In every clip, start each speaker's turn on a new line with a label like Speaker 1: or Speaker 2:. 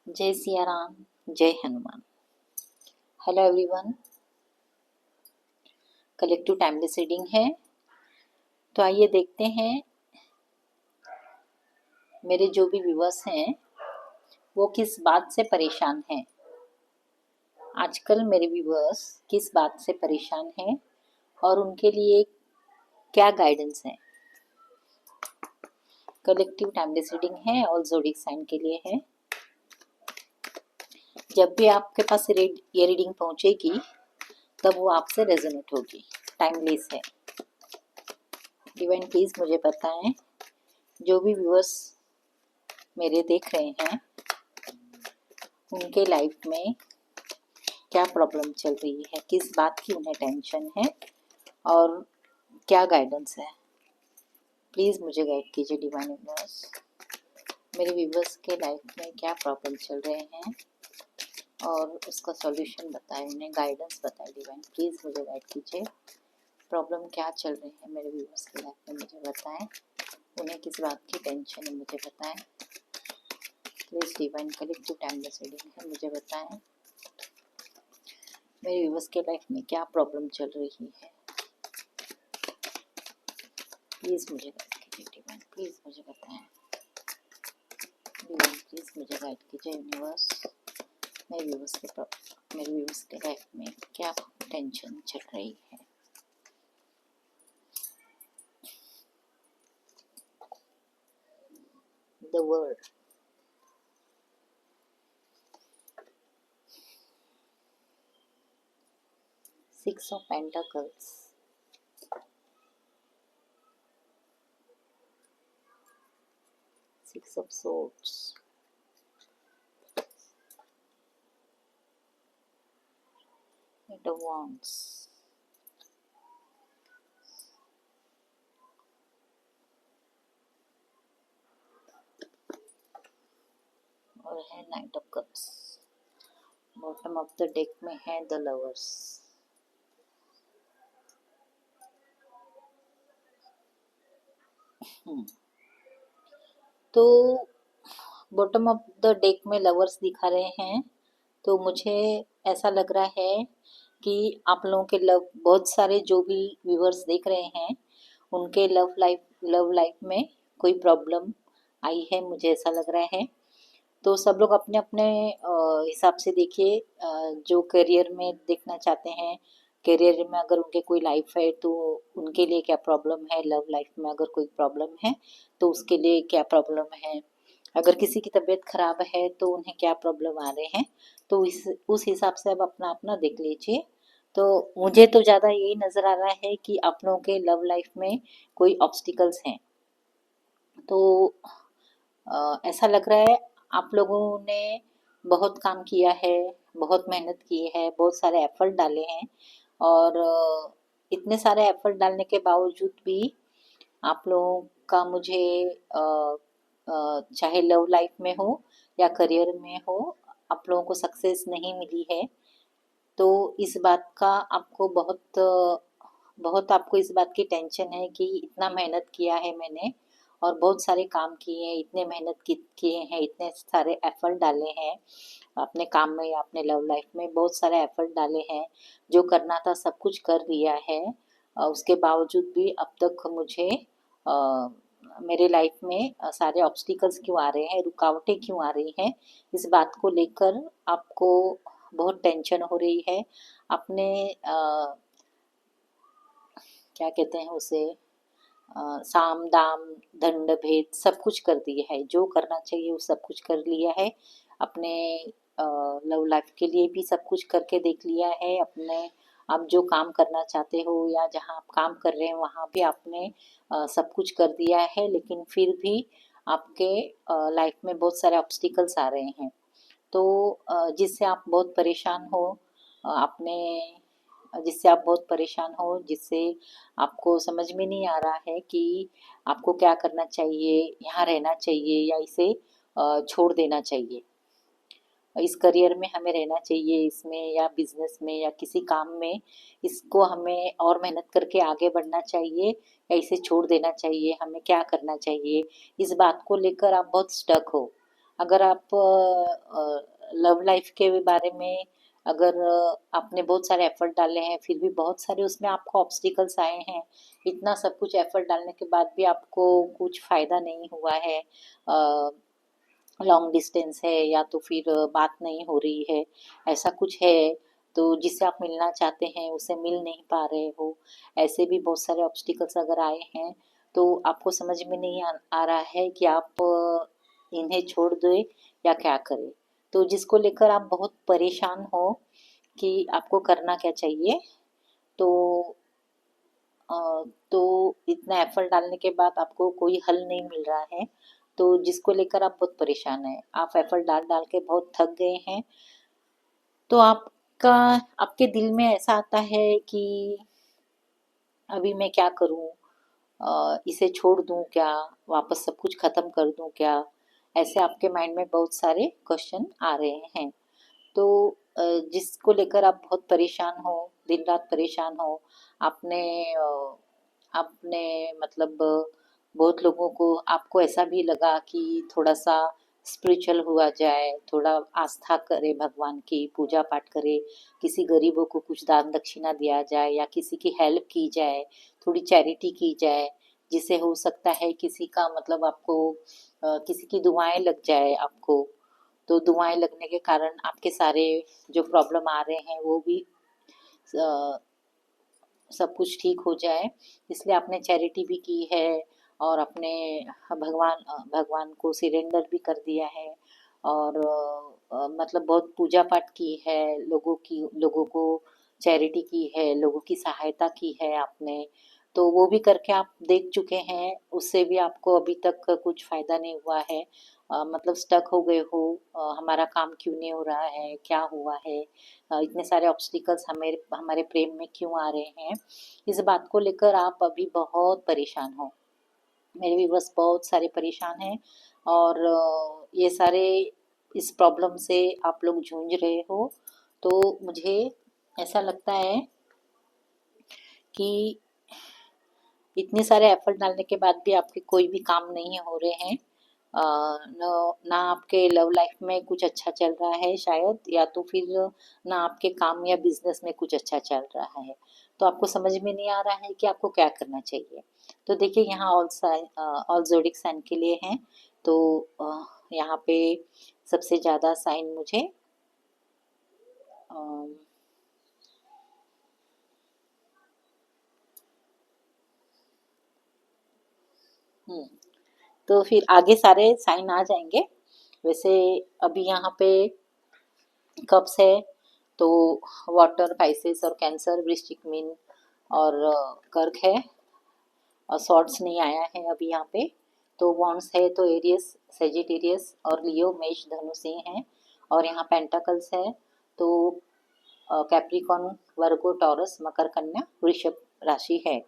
Speaker 1: जय सिया राम, जय Hanuman. Hello everyone, collective timeless reading है। तो आइए देखते हैं मेरे जो भी व्यूअर्स हैं वो किस बात से परेशान हैं। आजकल मेरे व्यूअर्स किस बात से परेशान हैं और उनके लिए क्या गाइडेंस है। कलेक्टिव टाइमलेस रीडिंग है और ज़ोडिएक साइन के लिए है। जब भी आपके पास ये रीडिंग पहुंचेगी तब वो आपसे रेजोनेट होगी, टाइमलेस है। डिवाइन प्लीज मुझे बताएं, जो भी व्यूअर्स मेरे देख रहे हैं उनके लाइफ में क्या प्रॉब्लम चल रही है, किस बात की उन्हें टेंशन है और क्या गाइडेंस है। प्लीज़ मुझे गाइड कीजिए डिवाइन यूनिवर्स। मेरे व्यूअर्स के लाइफ में क्या प्रॉब्लम चल रहे हैं और उसका सॉल्यूशन बताएं, उन्हें गाइडेंस बताएं। डिवाइन प्लीज़ मुझे गाइड कीजिए। प्रॉब्लम क्या चल रही है मेरे व्यूअर्स के लाइफ में मुझे बताएं, उन्हें किस बात की टेंशन है मुझे बताएं। Please divine collective timeless reading है, मुझे बताएं मेरे व्यूअर्स के लाइफ में क्या प्रॉब्लम चल रही है। प्लीज़ मुझे गाइड कीजिए डिवाइन, प्लीज़ मुझे बताएं। डिवाइन प्लीज़ मुझे गाइड कीजिए यूनिवर्स। मेरे व्यूअर्स के लाइफ में क्या टेंशन चल रही है। The world, six of pentacles, six of swords, eight of wands, और है knight of cups. Bottom of the deck में है द लवर्स। तो बॉटम ऑफ द डेक में लवर्स दिखा रहे हैं, तो मुझे ऐसा लग रहा है कि आप लोगों के बहुत सारे जो भी व्यूअर्स देख रहे हैं उनके लव लाइफ में कोई प्रॉब्लम आई है, मुझे ऐसा लग रहा है। तो सब लोग अपने अपने हिसाब से देखिए, जो करियर में देखना चाहते हैं, करियर में अगर उनके कोई लाइफ है तो उनके लिए क्या प्रॉब्लम है, लव लाइफ में अगर कोई प्रॉब्लम है तो उसके लिए क्या प्रॉब्लम है, अगर किसी की तबीयत खराब है तो उन्हें क्या प्रॉब्लम आ रहे हैं। तो उस हिसाब से अब अपना अपना देख लीजिए। तो मुझे तो ज़्यादा यही नज़र आ रहा है कि आप लोगों के लव लाइफ में कोई ऑब्स्टिकल्स हैं। तो ऐसा लग रहा है आप लोगों ने बहुत काम किया है, बहुत मेहनत की है, बहुत सारे एफर्ट डाले हैं और इतने सारे एफर्ट डालने के बावजूद भी आप लोगों का मुझे चाहे लव लाइफ में हो या करियर में हो, आप लोगों को सक्सेस नहीं मिली है। तो इस बात का आपको बहुत आपको इस बात की टेंशन है कि इतना मेहनत किया है मैंने और बहुत सारे काम किए हैं, इतने मेहनत किए हैं, इतने सारे एफर्ट डाले हैं अपने काम में या अपने लव लाइफ में, बहुत सारे एफर्ट डाले हैं, जो करना था सब कुछ कर लिया है। उसके बावजूद भी अब तक मुझे मेरे लाइफ में सारे ऑब्स्टिकल्स क्यों आ रहे हैं, रुकावटें क्यों आ रही हैं, इस बात को लेकर आपको बहुत टेंशन हो रही है। अपने क्या कहते हैं उसे, साम दाम दंड भेद सब कुछ कर दिया है, जो करना चाहिए वो सब कुछ कर लिया है। अपने लव लाइफ के लिए भी सब कुछ करके देख लिया है। अपने आप जो काम करना चाहते हो या जहाँ आप काम कर रहे हैं वहाँ भी आपने सब कुछ कर दिया है, लेकिन फिर भी आपके लाइफ में बहुत सारे ऑब्स्टिकल्स आ रहे हैं। तो जिससे आप बहुत परेशान हो, आपने जिससे आप बहुत परेशान हो, जिससे आपको समझ में नहीं आ रहा है कि आपको क्या करना चाहिए, यहाँ रहना चाहिए या इसे छोड़ देना चाहिए, इस करियर में हमें रहना चाहिए इसमें या बिजनेस में या किसी काम में, इसको हमें और मेहनत करके आगे बढ़ना चाहिए या इसे छोड़ देना चाहिए, हमें क्या करना चाहिए, इस बात को लेकर आप बहुत स्टक हो। अगर आप लव लाइफ के बारे में, अगर आपने बहुत सारे एफर्ट डाले हैं फिर भी बहुत सारे उसमें आपको ऑब्स्टिकल्स आए हैं, इतना सब कुछ एफर्ट डालने के बाद भी आपको कुछ फ़ायदा नहीं हुआ है, लॉन्ग डिस्टेंस है या तो फिर बात नहीं हो रही है, ऐसा कुछ है, तो जिससे आप मिलना चाहते हैं उसे मिल नहीं पा रहे हो, ऐसे भी बहुत सारे ऑब्स्टिकल्स अगर आए हैं तो आपको समझ में नहीं आ रहा है कि आप इन्हें छोड़ दें या क्या करें। तो जिसको लेकर आप बहुत परेशान हो कि आपको करना क्या चाहिए, तो अ, तो इतना एफर्ट डालने के बाद आपको कोई हल नहीं मिल रहा है, तो जिसको लेकर आप बहुत परेशान हैं, आप एफर्ट डाल डाल के बहुत थक गए हैं, तो आपका आपके दिल में ऐसा आता है कि अभी मैं क्या करूं, इसे छोड़ दूं क्या, वापस सब कुछ खत्म कर दूं क्या, ऐसे आपके माइंड में बहुत सारे क्वेश्चन आ रहे हैं। तो अ, जिसको लेकर आप बहुत परेशान हो, दिन रात परेशान हो, आपने आपने मतलब बहुत लोगों को, आपको ऐसा भी लगा कि थोड़ा सा स्पिरिचुअल हुआ जाए, थोड़ा आस्था करे, भगवान की पूजा पाठ करे, किसी गरीबों को कुछ दान दक्षिणा दिया जाए या किसी की हेल्प की जाए, थोड़ी चैरिटी की जाए, जिससे हो सकता है किसी का मतलब आपको किसी की दुआएं लग जाए आपको, तो दुआएं लगने के कारण आपके सारे जो प्रॉब्लम आ रहे हैं वो भी अ, सब कुछ ठीक हो जाए, इसलिए आपने चैरिटी भी की है और अपने भगवान को सिरेंडर भी कर दिया है, और मतलब बहुत पूजा पाठ की है, लोगों को चैरिटी की है, लोगों की सहायता की है आपने, तो वो भी करके आप देख चुके हैं, उससे भी आपको अभी तक कुछ फ़ायदा नहीं हुआ है, मतलब स्टक हो गए हो, हमारा काम क्यों नहीं हो रहा है, क्या हुआ है, इतने सारे ऑब्स्टिकल्स हमें हमारे प्रेम में क्यों आ रहे हैं, इस बात को लेकर आप अभी बहुत परेशान हो, मेरे भी बस बहुत सारे परेशान हैं, और ये सारे इस प्रॉब्लम से आप लोग जूझ रहे हो, तो मुझे ऐसा लगता है कि इतने सारे एफर्ट डालने के बाद भी आपके कोई भी काम नहीं हो रहे हैं, ना आपके लव लाइफ में कुछ अच्छा चल रहा है शायद, या तो फिर ना आपके काम या बिजनेस में कुछ अच्छा चल रहा है, तो आपको समझ में नहीं आ रहा है कि आपको क्या करना चाहिए। तो देखिए यहाँ all sign, all zodiac sign के लिए हैं, तो यहाँ पे सबसे ज़्यादा साइन मुझे अम, हम्म, तो फिर आगे सारे साइन आ जाएंगे। वैसे अभी यहाँ पे कप्स है, तो वाटर, पाइसेस और कैंसर, वृश्चिक, मीन और कर्क है, और सॉर्ट्स नहीं आया है अभी यहाँ पे, तो वॉन्ड्स है तो एरियस, सेजिटेरियस और लियो, मेष, धनु, सिंह है, और यहाँ पेंटाकल्स है तो कैप्रिकॉन, वर्गो, टॉरस, मकर, कन्या, वृषभ राशि है।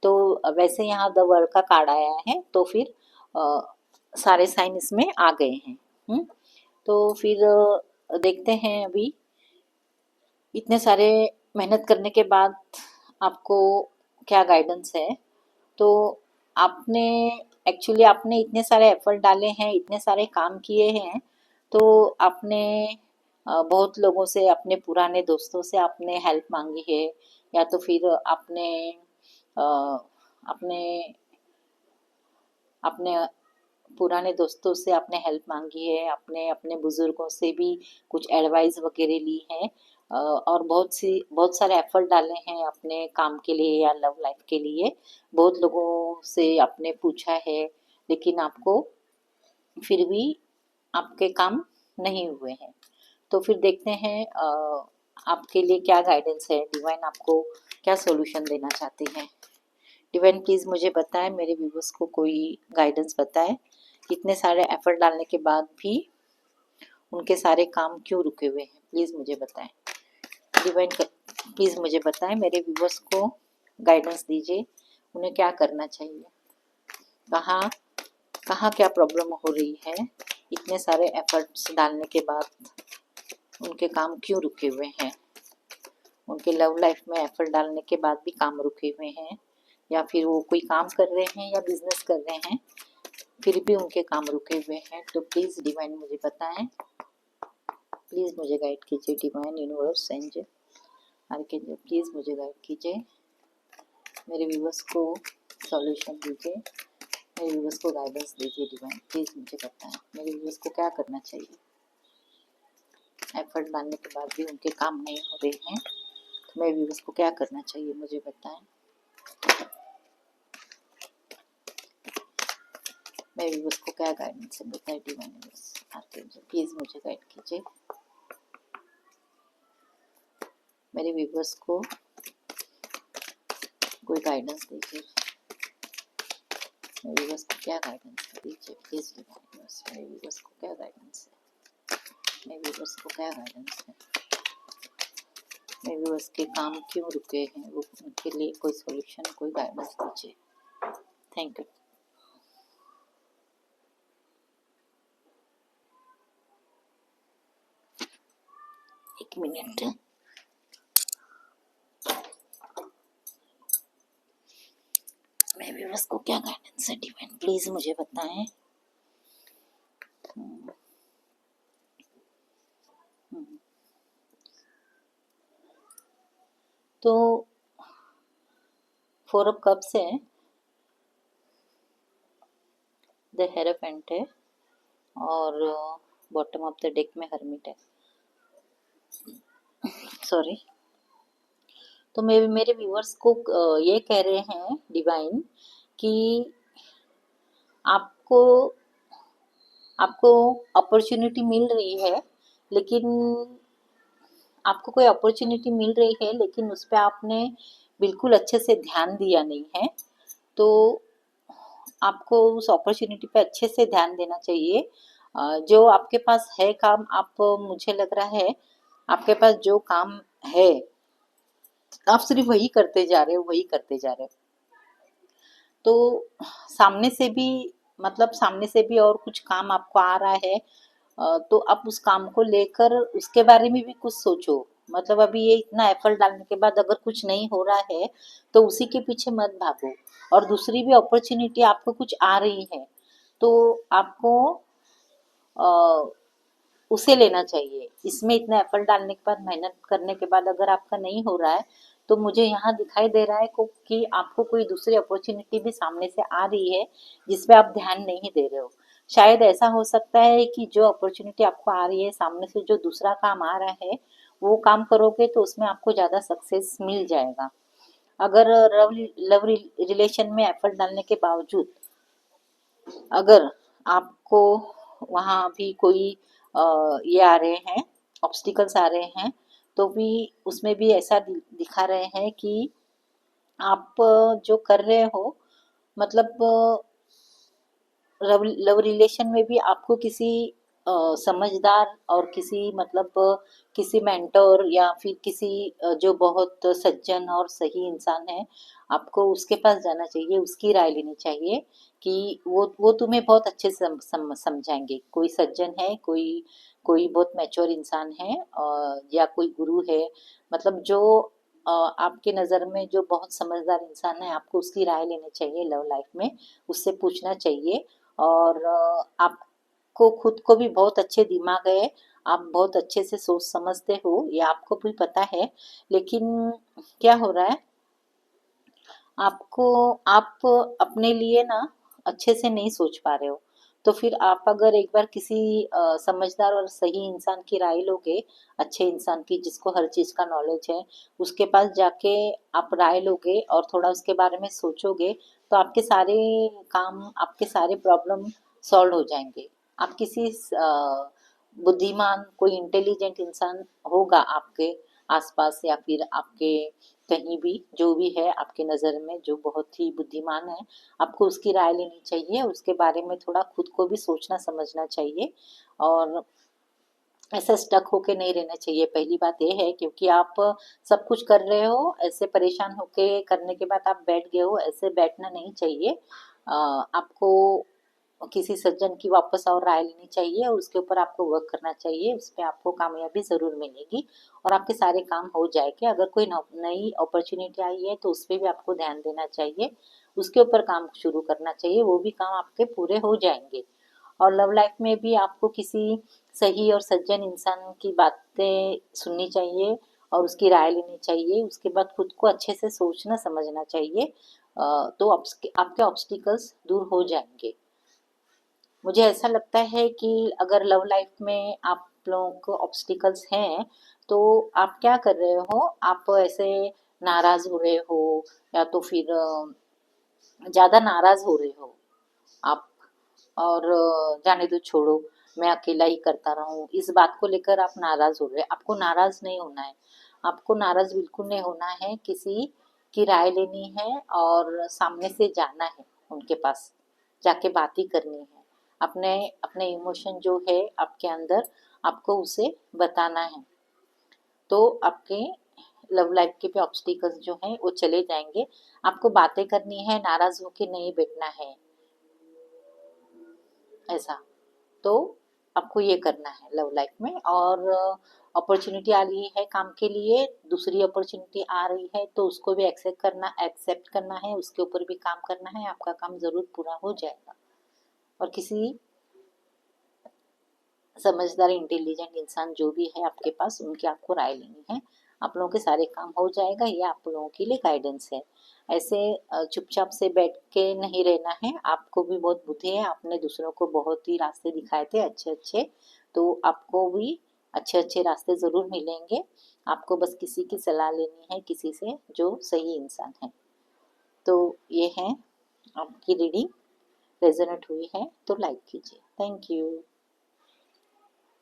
Speaker 1: तो वैसे यहाँ द वर्ल्ड का कार्ड आया है, तो फिर सारे साइन इसमें आ गए हैं। तो फिर देखते हैं अभी इतने सारे मेहनत करने के बाद आपको क्या गाइडेंस है। तो आपने एक्चुअली आपने इतने सारे एफर्ट डाले हैं, इतने सारे काम किए हैं, तो आपने बहुत लोगों से, अपने पुराने दोस्तों से आपने हेल्प मांगी है, या तो फिर आपने अ, अपने अपने पुराने दोस्तों से आपने हेल्प मांगी है, आपने अपने बुजुर्गों से भी कुछ एडवाइस वगैरह ली है, और बहुत सारे एफर्ट डाले हैं अपने काम के लिए या लव लाइफ के लिए, बहुत लोगों से आपने पूछा है, लेकिन आपको फिर भी आपके काम नहीं हुए हैं। तो फिर देखते हैं आपके लिए क्या गाइडेंस है, डिवाइन आपको क्या सॉल्यूशन देना चाहती हैं। डिवाइन प्लीज़ मुझे बताएं, मेरे व्यूवर्स को कोई गाइडेंस बताएं, इतने सारे एफर्ट डालने के बाद भी उनके सारे काम क्यों रुके हुए हैं, प्लीज़ मुझे बताएं। डिवाइन प्लीज़ मुझे बताएं, मेरे व्यूवर्स को गाइडेंस दीजिए, उन्हें क्या करना चाहिए, कहाँ कहाँ क्या प्रॉब्लम हो रही है, इतने सारे एफर्ट्स डालने के बाद उनके काम क्यों रुके हुए हैं, उनके लव लाइफ में एफर्ट डालने के बाद भी काम रुके हुए हैं, या फिर वो कोई काम कर रहे हैं या बिजनेस कर रहे हैं, फिर भी उनके काम रुके हुए हैं। तो प्लीज़ डिवाइन मुझे बताएं, प्लीज़ मुझे गाइड कीजिए। Divine universe angel archangel please मुझे गाइड कीजिए, मेरे व्यूवर्स को सॉल्यूशन दीजिए, मेरे व्यूवर्स को गाइडेंस दीजिए। डिवाइन प्लीज़ मुझे बताएं मेरे व्यूवर्स को क्या करना चाहिए। एफर्ट डालने के बाद भी उनके काम नहीं हो रहे हैं, तो मेरे व्यूवर्स को क्या करना चाहिए मुझे बताएं। मेरे व्यूवर्स को क्या गाइडेंस मिलता है। डिवाइन यूनिवर्स आर्कएंजल प्लीज़ मुझे गाइड कीजिए, मेरे व्यूवर्स को कोई गाइडेंस दीजिए। मेरे व्यूवर्स को क्या गाइडेंस दीजिए प्लीज़ डिवाइन यूनिवर्स। मेरे व्यूवर्स को क्या गाइडेंस है, मेरे व्यूवर्स को क्या गाइडेंस है। मेरे व्यूवर्स के काम क्यों रुके हैं, वो उनके लिए कोई सॉल्यूशन, कोई गाइडेंस दीजिए। Thank you. एक मिनट, मेरे व्यूवर्स को क्या गाइडेंस है। डिवाइन प्लीज मुझे बताएं। तो 4 ऑफ कप्स है, द हेरोफेंट है और बॉटम ऑफ द डेक में हर्मिट है। सॉरी। तो मेरे व्यूअर्स को ये कह रहे हैं डिवाइन कि आपको आपको अपॉर्चुनिटी मिल रही है, लेकिन आपको कोई अपॉर्चुनिटी मिल रही है लेकिन उस पर आपने बिल्कुल अच्छे से ध्यान दिया नहीं है। तो आपको उस अपॉर्चुनिटी पे अच्छे से ध्यान देना चाहिए। जो आपके पास है काम, आप मुझे लग रहा है आपके पास जो काम है आप सिर्फ वही करते जा रहे हो, वही करते जा रहे हो। तो सामने से भी मतलब सामने से भी और कुछ काम आपको आ रहा है, तो आप उस काम को लेकर उसके बारे में भी कुछ सोचो। मतलब अभी ये इतना एफर्ट डालने के बाद अगर कुछ नहीं हो रहा है तो उसी के पीछे मत भागो, और दूसरी भी अपॉर्चुनिटी आपको कुछ आ रही है तो आपको उसे लेना चाहिए। इसमें इतना एफर्ट डालने के बाद, मेहनत करने के बाद अगर आपका नहीं हो रहा है तो मुझे यहाँ दिखाई दे रहा है कि आपको कोई दूसरी अपॉर्चुनिटी भी सामने से आ रही है जिसपे आप ध्यान नहीं दे रहे हो। शायद ऐसा हो सकता है कि जो अपॉर्चुनिटी आपको आ रही है सामने से, जो दूसरा काम आ रहा है वो काम करोगे तो उसमें आपको ज़्यादा सक्सेस मिल जाएगा। अगर लव रिलेशन में एफर्ट डालने के बावजूद अगर आपको वहाँ भी कोई ये आ रहे हैं, ऑब्स्टिकल्स आ रहे हैं, तो भी उसमें भी ऐसा दिखा रहे हैं कि आप जो कर रहे हो, मतलब लव रिलेशन में भी आपको किसी समझदार और किसी मतलब किसी मेंटर या फिर किसी जो बहुत सज्जन और सही इंसान है, आपको उसके पास जाना चाहिए, उसकी राय लेनी चाहिए कि वो तुम्हें बहुत अच्छे से समझाएंगे। कोई सज्जन है, कोई कोई बहुत मैच्योर इंसान है, या कोई गुरु है, मतलब जो आपके नज़र में जो बहुत समझदार इंसान है, आपको उसकी राय लेनी चाहिए लव लाइफ में, उससे पूछना चाहिए। और आपको खुद को भी बहुत अच्छे दिमाग है, आप बहुत अच्छे से सोच समझते हो, ये आपको भी पता है। लेकिन क्या हो रहा है, आपको आप अपने लिए ना अच्छे से नहीं सोच पा रहे हो। तो फिर आप अगर एक बार किसी समझदार और सही इंसान की राय लोगे, अच्छे इंसान की जिसको हर चीज़ का नॉलेज है, उसके पास जाके आप राय लोगे और थोड़ा उसके बारे में सोचोगे, तो आपके सारे काम, आपके सारे प्रॉब्लम सॉल्व हो जाएंगे। आप किसी बुद्धिमान, कोई इंटेलिजेंट इंसान होगा आपके आसपास या फिर आपके कहीं भी, जो भी है आपके नज़र में जो बहुत ही बुद्धिमान है, आपको उसकी राय लेनी चाहिए, उसके बारे में थोड़ा खुद को भी सोचना समझना चाहिए और ऐसे स्टक होके नहीं रहना चाहिए। पहली बात ये है, क्योंकि आप सब कुछ कर रहे हो, ऐसे परेशान होके करने के बाद आप बैठ गए हो, ऐसे बैठना नहीं चाहिए। आपको किसी सज्जन की वापस और राय लेनी चाहिए और उसके ऊपर आपको वर्क करना चाहिए, उस पर आपको कामयाबी ज़रूर मिलेगी और आपके सारे काम हो जाएंगे। अगर कोई नई अपॉर्चुनिटी आई है तो उस पर भी आपको ध्यान देना चाहिए, उसके ऊपर काम शुरू करना चाहिए, वो भी काम आपके पूरे हो जाएंगे। और लव लाइफ में भी आपको किसी सही और सज्जन इंसान की बातें सुननी चाहिए और उसकी राय लेनी चाहिए। उसके बाद खुद को अच्छे से सोचना समझना चाहिए, तो आपके ऑब्स्टिकल्स दूर हो जाएंगे। मुझे ऐसा लगता है कि अगर लव लाइफ में आप लोगों को ऑब्स्टिकल्स हैं, तो आप क्या कर रहे हो, आप ऐसे नाराज हो रहे हो या तो फिर ज़्यादा नाराज हो रहे हो आप, और जाने दो छोड़ो, मैं अकेला ही करता रहूं, इस बात को लेकर आप नाराज हो रहे हैं। आपको नाराज नहीं होना है, आपको नाराज बिल्कुल नहीं होना है। किसी की राय लेनी है और सामने से जाना है, उनके पास जाके बात ही करनी है। अपने अपने इमोशन जो है आपके अंदर, आपको उसे बताना है, तो आपके लव लाइफ के भी ऑब्स्टिकल्स जो हैं वो चले जाएंगे। आपको बातें करनी है, नाराज होके नहीं बैठना है ऐसा। तो आपको ये करना है लव लाइफ में। और अपॉर्चुनिटी आ रही है काम के लिए, दूसरी अपॉर्चुनिटी आ रही है, तो उसको भी एक्सेप्ट करना है, उसके ऊपर भी काम करना है। आपका काम ज़रूर पूरा हो जाएगा। और किसी समझदार इंटेलिजेंट इंसान जो भी है आपके पास, उनकी आपको राय लेनी है। आप लोगों के सारे काम हो जाएगा, ये आप लोगों के लिए गाइडेंस है। ऐसे चुपचाप से बैठ के नहीं रहना है, आपको भी बहुत बुद्धि है, आपने दूसरों को बहुत ही रास्ते दिखाए थे अच्छे अच्छे, तो आपको भी अच्छे अच्छे रास्ते ज़रूर मिलेंगे। आपको बस किसी की सलाह लेनी है, किसी से जो सही इंसान है। तो ये है आपकी रीडिंग। रेजोनेट हुई है तो लाइक कीजिए। Thank you.